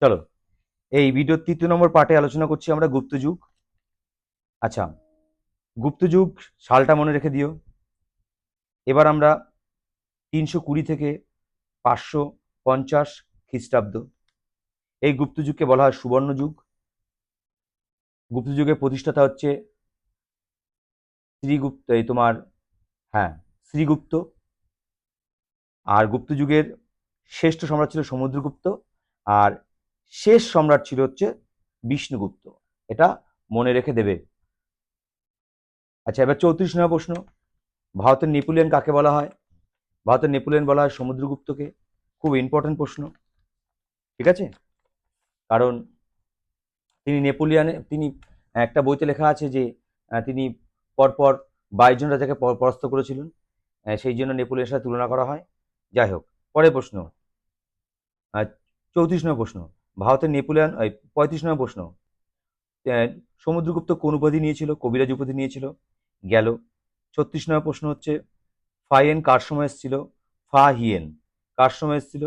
চলো, এই ভিডিওর 3 নম্বর পার্টে আলোচনা করছি আমরা গুপ্তযুগ। আচ্ছা, গুপ্তযুগ সালটা মনে রেখে দিও। এবার আমরা 320 থেকে 550 খ্রিস্টাব্দ, এই গুপ্তযুগকে বলা হয় সুবর্ণ যুগ। গুপ্তযুগের প্রতিষ্ঠাতা হচ্ছে শ্রীগুপ্ত, এই তোমার, হ্যাঁ, শ্রীগুপ্ত। আর গুপ্তযুগের শ্রেষ্ঠ সম্রাট ছিল সমুদ্রগুপ্ত, আর শেষ সম্রাট ছিল হচ্ছে বিষ্ণুগুপ্ত। এটা মনে রেখে দেবে। আচ্ছা, এবার 34 নম্বর প্রশ্ন, ভারতের নেপোলিয়ন কাকে বলা হয়? ভারতের নেপোলিয়ন বলা হয় সমুদ্রগুপ্তকে। খুব ইম্পর্টেন্ট প্রশ্ন, ঠিক আছে? কারণ তিনি একটা বইতে লেখা আছে যে তিনি পরপর 22 জন রাজাকে পরাস্ত করেছিলেন, সেই জন্য নেপোলিয়নের সাথে তুলনা করা হয়। যাই হোক, পরের প্রশ্ন, 34 নম্বর প্রশ্ন, ভারতের নেপোলিয়ন, 35 নম্বর প্রশ্ন, সমুদ্রগুপ্ত কোন উপাধি নিয়েছিল? কবিরাজ উপাধি নিয়েছিল। গেল। 36 নম্বর প্রশ্ন হচ্ছে ফাইয়েন কার সময় এসেছিল? ফা হিয়েন কার সময় এসেছিল?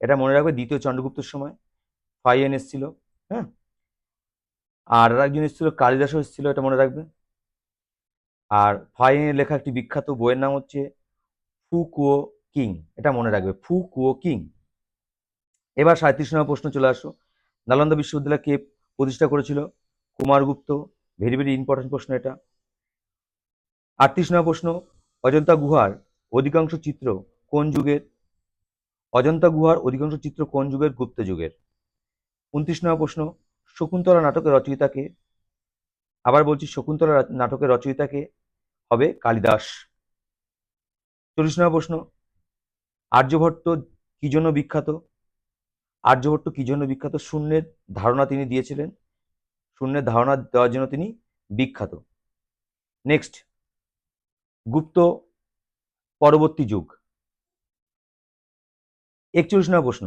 এটা মনে রাখবে, দ্বিতীয় চন্দ্রগুপ্তের সময় ফাইয়েন এসেছিল। হ্যাঁ, আর একজন এসেছিল কালিদাসও এসেছিল, এটা মনে রাখবে। আর ফাইয়েনের লেখা একটি বিখ্যাত বইয়ের নাম হচ্ছে ফু কুয়ো কিং, এটা মনে রাখবে, ফু কুয়ো কিং। এবার 37 নম্বর প্রশ্ন চলে আসো, নালন্দা বিশ্ববিদ্যালয় কে প্রতিষ্ঠা করেছিল? কুমারগুপ্ত। ভেরি ভেরি ইম্পর্টেন্ট প্রশ্ন এটা। 38 নম্বর প্রশ্ন, অজন্তা গুহার অধিকাংশ চিত্র কোন যুগের? অজন্তা গুহার অধিকাংশ চিত্র কোন যুগের? গুপ্ত যুগের। 29 নম্বর প্রশ্ন, শকুন্তলা নাটকের রচয়িতাকে? আবার বলছি, শকুন্তলা নাটকের রচয়িতাকে হবে কালিদাস। 40 নম্বর প্রশ্ন, আর্যভট্ট কি জন্য বিখ্যাত? আর্যভট্ট কি জন্য বিখ্যাত? শূন্যের ধারণা তিনি দিয়েছিলেন, শূন্যের ধারণা দেওয়ার জন্য তিনি বিখ্যাত। নেক্সট, গুপ্ত পরবর্তী যুগ। 41 নম্বর প্রশ্ন,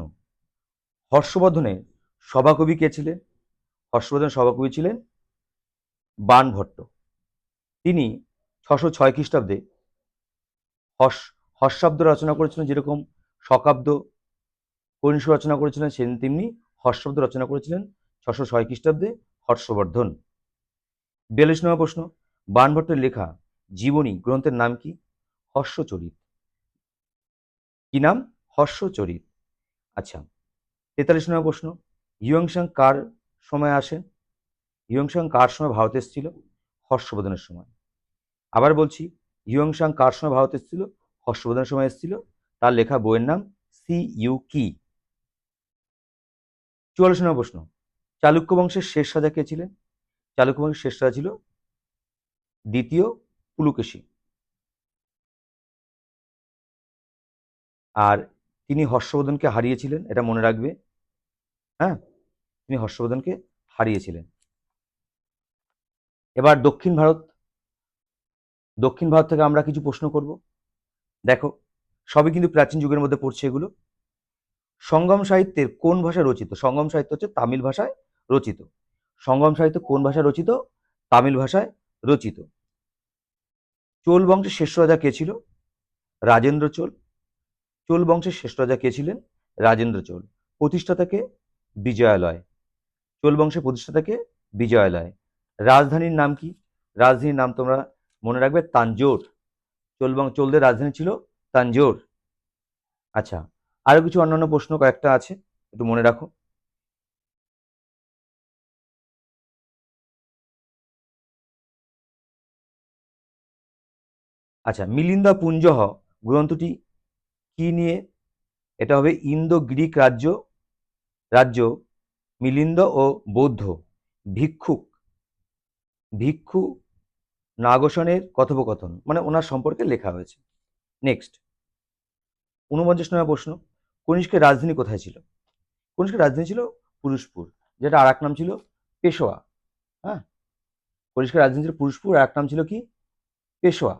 হর্ষবর্ধনের সভাকবি কে ছিলেন? হর্ষবর্ধনের সভাকবি ছিলেন বাণভট্ট। তিনি 606 খ্রিস্টাব্দে হর্ষাব্দ রচনা করেছিলেন, যেরকম শকাব্দ কনিষ্ক রচনা করেছিলেন, তেমনি হর্ষাব্দ রচনা করেছিলেন 606 খ্রিস্টাব্দে হর্ষবর্ধন। 42 নম্বর প্রশ্ন, বাণভট্টের লেখা জীবনী গ্রন্থের নাম কি? হর্ষচরিত। কি নাম? হর্ষচরিত। আচ্ছা, 43 নম্বর প্রশ্ন, হিউয়েন কার সময় আসেন? হিউয়েন কার সময় ভারতে এসেছিল? হর্ষবর্ধনের সময়। আবার বলছি, হিউয়েন কার সময় ভারতে এসেছিল? হর্ষবর্ধনের সময় এসেছিল। তার লেখা বইয়ের নাম সি ইউ কি। 44 নম্বর প্রশ্ন, চালুক্য বংশের শেষ রাজা কে ছিলেন? চালুক্য বংশের শেষ রাজা ছিল দ্বিতীয় পুলকেশী। আর তিনি হর্ষবর্ধনকে হারিয়েছিলেন, এটা মনে রাখবে। হ্যাঁ, তিনি হর্ষবর্ধনকে হারিয়েছিলেন। এবার দক্ষিণ ভারত, দক্ষিণ ভারত থেকে আমরা কিছু প্রশ্ন করব। দেখো, সবই কিন্তু প্রাচীন যুগের মধ্যে পড়ছে এগুলো। সঙ্গম সাহিত্যের কোন ভাষায় রচিত? সঙ্গম সাহিত্য হচ্ছে তামিল ভাষায় রচিত। সঙ্গম সাহিত্য কোন ভাষায় রচিত? তামিল ভাষায় রচিত। চোল বংশের শেষ রাজা কে ছিল? রাজেন্দ্র চোল। চোল বংশের শেষ রাজা কে ছিলেন? রাজেন্দ্র চোল। প্রতিষ্ঠাতাকে? বিজয়ালয়। চোল বংশের প্রতিষ্ঠাতাকে? বিজয়ালয়। রাজধানীর নাম কি? রাজধানীর নাম তোমরা মনে রাখবে তাঞ্জোর। চোলদের রাজধানী ছিল তাঞ্জোর। আচ্ছা, আরো কিছু অন্যান্য প্রশ্ন কয়েকটা আছে, একটু মনে রাখো। আচ্ছা, মিলিন্দা পুঞ্জহ গ্রন্থটি কি নিয়ে? এটা হবে ইন্দো গ্রিক রাজ্য রাজ্য মিলিন্দ ও বৌদ্ধ ভিক্ষুক ভিক্ষু নাগসনের কথোপকথন, মানে ওনার সম্পর্কে লেখা হয়েছে। নেক্সট, 49 নম্বর প্রশ্ন, কনিষ্কের রাজধানী কোথায় ছিল? কনিষ্কের রাজধানী ছিল পুরুষপুর, যেটা আর এক নাম ছিল পেশোয়া। হ্যাঁ, কনিষ্কের রাজধানী ছিল পুরুষপুর, আর এক নাম ছিল কি? পেশোয়া।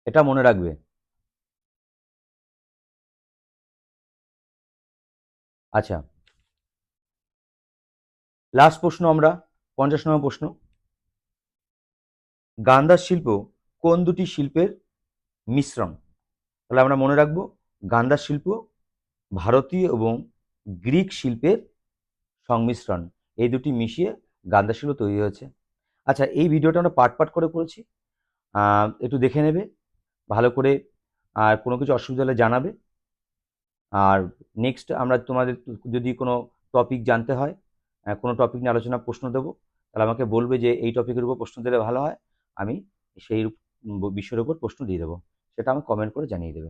এটা মনে রাখবে। আচ্ছা, লাস্ট প্রশ্ন আমরা, 50 নম্বর প্রশ্ন, গান্ধার শিল্প কোন দুটি শিল্পের মিশ্রণ? তাহলে আমরা মনে রাখবো, গান্ধার শিল্প ভারতীয় এবং গ্রিক শিল্পের সংমিশ্রণ, এই দুটি মিশিয়ে গান্দা শিল্প তৈরি হয়েছে। আচ্ছা, এই ভিডিওটা আমরা পার্ট পার্ট করে করেছি, একটু দেখে নেবে ভালো করে, আর কোনো কিছু অসুবিধা হলে জানাবে। আর নেক্সট আমরা তোমাদের যদি কোনো টপিক জানতে হয়, কোনো টপিক নিয়ে আলোচনা প্রশ্ন দেবো, তাহলে আমাকে বলবে যে এই টপিকের উপর প্রশ্ন দিলে ভালো হয়, আমি সেই বিষয়ের উপর প্রশ্ন দিয়ে দেবো, সেটা আমাকে কমেন্ট করে জানিয়ে দেবে।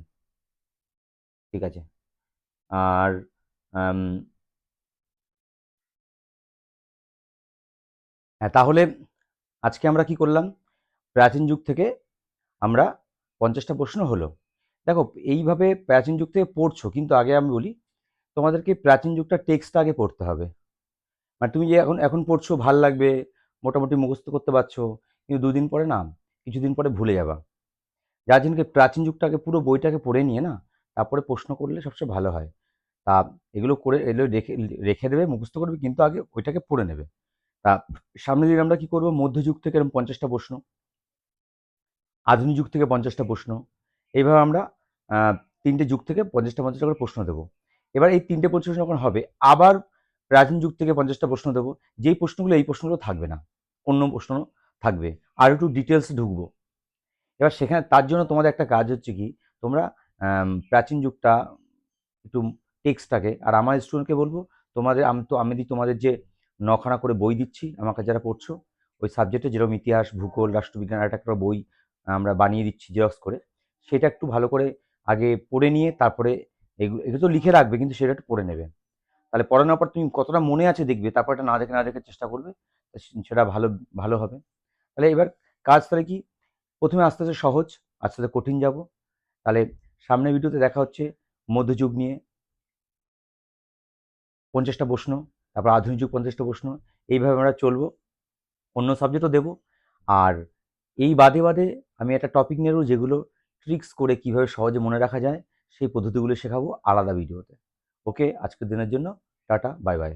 ঠিক আছে? আর আম, হ্যাঁ, তাহলে আজকে আমরা কি করলাম? প্রাচীন যুগ থেকে আমরা 50টা প্রশ্ন হলো। দেখো, এইভাবে প্রাচীন যুগ থেকে পড়ছো, কিন্তু আগে আমি বলি তোমাদেরকে প্রাচীন যুগটা টেক্সটটা আগে পড়তে হবে। মানে তুমি যে এখন এখন পড়ছো ভাল লাগবে, মোটামুটি মুখস্থ করতে পারছো, কিন্তু দুদিন পরে না, কিছুদিন পরে ভুলে যাবা। যার জন্য কি প্রাচীন যুগটাকে পুরো বইটাকে পড়ে নিয়ে না, তারপরে প্রশ্ন করলে সবচেয়ে ভালো হয়। তা এগুলো করে এগুলো রেখে রেখে দেবে, মুখস্থ করবে, কিন্তু আগে ওইটাকে পড়ে নেবে। তা সামনের দিন আমরা কি করবো, মধ্যযুগ থেকে এরকম 50টা প্রশ্ন, আধুনিক যুগ থেকে 50টা প্রশ্ন, এইভাবে আমরা আহ, 3টে যুগ থেকে 50টা করে প্রশ্ন দেবো। এবার এই 3টে প্রশ্ন যখন হবে, আবার প্রাচীন যুগ থেকে 50টা প্রশ্ন দেবো, যেই প্রশ্নগুলো এই প্রশ্নগুলো থাকবে না, অন্য প্রশ্ন থাকবে, আর একটু ডিটেলস ঢুকবো। এবার সেখানে তার জন্য তোমাদের একটা কাজ হচ্ছে কি, তোমরা প্রাচীন যুগটা একটু টেক্সটটাকে, আর আমার স্টুডেন্টকে বলবো, তোমাদের আমি তোমাদের যে 9খানা করে বই দিচ্ছি আমাকে যারা পড়ছো, ওই সাবজেক্টে যেরকম ইতিহাস, ভূগোল, রাষ্ট্রবিজ্ঞান, একটা বই আমরা বানিয়ে দিচ্ছি জেরক্স করে, সেটা একটু ভালো করে আগে পড়ে নিয়ে তারপরে এগুলো এগুলো তো লিখে রাখবে, কিন্তু সেটা একটু পড়ে নেবে। তাহলে পড়ানোর পর তুমি কতটা মনে আছে দেখবে, তারপর এটা না দেখে চেষ্টা করবে, সেটা ভালো ভালো হবে। তাহলে এবার কাজ তাহলে কি, প্রথমে আস্তে আস্তে সহজ, আস্তে আস্তে কঠিন যাব। তাহলে সামনের ভিডিওতে দেখা হচ্ছে মধ্যযুগ নিয়ে 50টা প্রশ্ন, তারপর আধুনিক যুগ 50টা প্রশ্ন, এইভাবে আমরা চলবো। অন্য সাবজেক্টও দেবো। আর এই বাদে বাদে আমি একটা টপিক নেব, যেগুলো ট্রিক্স করে কিভাবে সহজে মনে রাখা যায়, সেই পদ্ধতিগুলো শেখাবো আলাদা ভিডিওতে। ওকে, আজকের দিনের জন্য টাটা, বাই বাই।